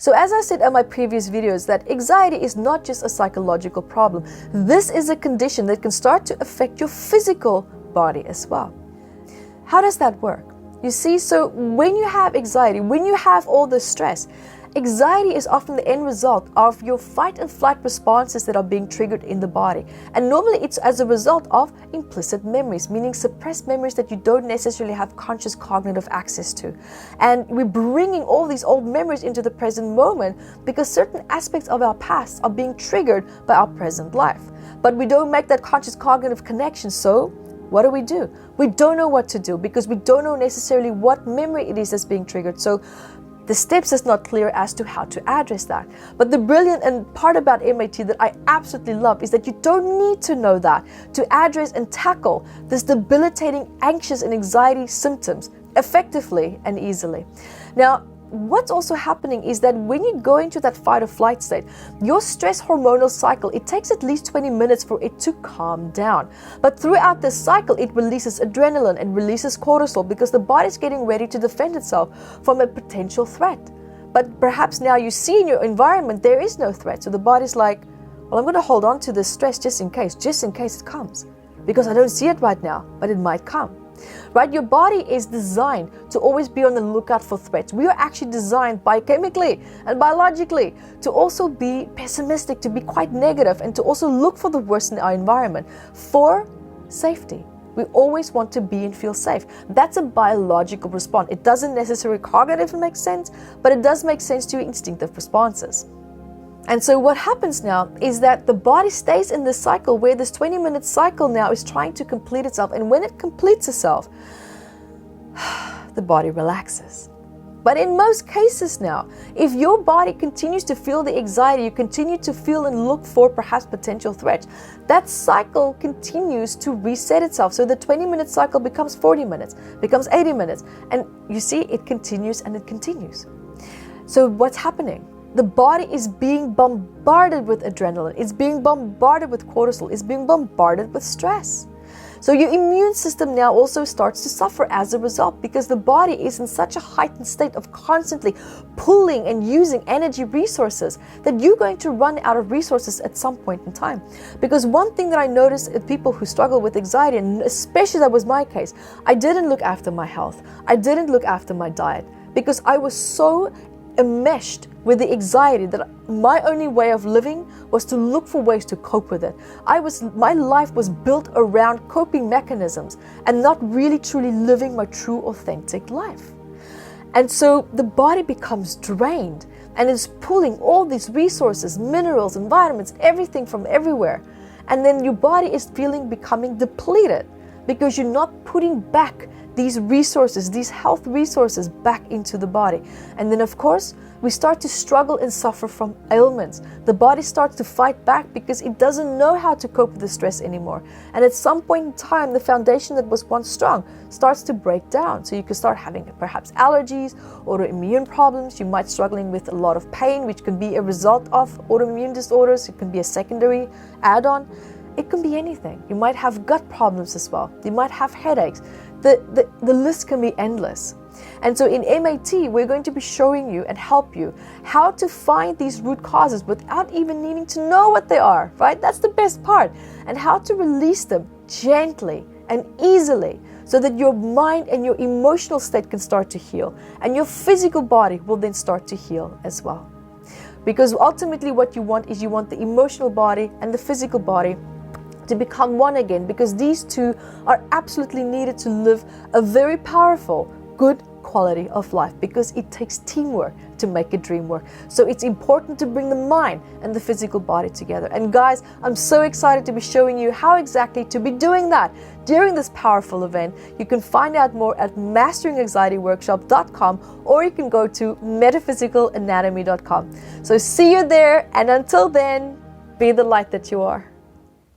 So as I said in my previous videos, that anxiety is not just a psychological problem. This is a condition that can start to affect your physical body as well. How does that work? You see, so when you have anxiety, when you have all this stress, anxiety is often the end result of your fight and flight responses that are being triggered in the body. And normally it's as a result of implicit memories, meaning suppressed memories that you don't necessarily have conscious cognitive access to. And we're bringing all these old memories into the present moment because certain aspects of our past are being triggered by our present life. But we don't make that conscious cognitive connection, so what do? We don't know what to do because we don't know necessarily what memory it is that's being triggered. So the steps is not clear as to how to address that. But the brilliant and part about MAT that I absolutely love is that you don't need to know that to address and tackle this debilitating anxious and anxiety symptoms effectively and easily. Now, what's also happening is that when you go into that fight or flight state, your stress hormonal cycle, it takes at least 20 minutes for it to calm down. But throughout this cycle, it releases adrenaline and releases cortisol because the body's getting ready to defend itself from a potential threat. But perhaps now you see in your environment there is no threat. So the body's like, well, I'm going to hold on to this stress just in case it comes. Because I don't see it right now, but it might come. Right? Your body is designed to always be on the lookout for threats. We are actually designed biochemically and biologically to also be pessimistic, to be quite negative, and to also look for the worst in our environment for safety. We always want to be and feel safe. That's a biological response. It doesn't necessarily cognitively make sense, but it does make sense to your instinctive responses. And so what happens now is that the body stays in this cycle where this 20-minute cycle now is trying to complete itself. And when it completes itself, the body relaxes. But in most cases now, if your body continues to feel the anxiety, you continue to feel and look for perhaps potential threats, that cycle continues to reset itself. So the 20-minute cycle becomes 40 minutes, becomes 80 minutes. And you see, it continues and it continues. So what's happening? The body is being bombarded with adrenaline. It's being bombarded with cortisol. It's being bombarded with stress. So your immune system now also starts to suffer as a result because the body is in such a heightened state of constantly pulling and using energy resources that you're going to run out of resources at some point in time. Because one thing that I noticed in people who struggle with anxiety, and especially that was my case, I didn't look after my health. I didn't look after my diet because I was so enmeshed with the anxiety that my only way of living was to look for ways to cope with it. My life was built around coping mechanisms and not really truly living my true authentic life. And so the body becomes drained and is pulling all these resources, minerals and vitamins, everything from everywhere. And then your body is becoming depleted because you're not putting back these resources, these health resources back into the body. And then of course, we start to struggle and suffer from ailments. The body starts to fight back because it doesn't know how to cope with the stress anymore. And at some point in time, the foundation that was once strong starts to break down. So you can start having perhaps allergies, autoimmune problems. You might be struggling with a lot of pain, which can be a result of autoimmune disorders. It can be a secondary add-on. It can be anything. You might have gut problems as well. You might have headaches. The list can be endless. And so in MAT, we're going to be showing you and help you how to find these root causes without even needing to know what they are, right? That's the best part. And how to release them gently and easily so that your mind and your emotional state can start to heal. And your physical body will then start to heal as well. Because ultimately what you want is you want the emotional body and the physical body to become one again, because these two are absolutely needed to live a very powerful, good quality of life, because it takes teamwork to make a dream work. So it's important to bring the mind and the physical body together. And guys, I'm so excited to be showing you how exactly to be doing that during this powerful event. You can find out more at masteringanxietyworkshop.com, or you can go to metaphysicalanatomy.com. So see you there, and until then, be the light that you are.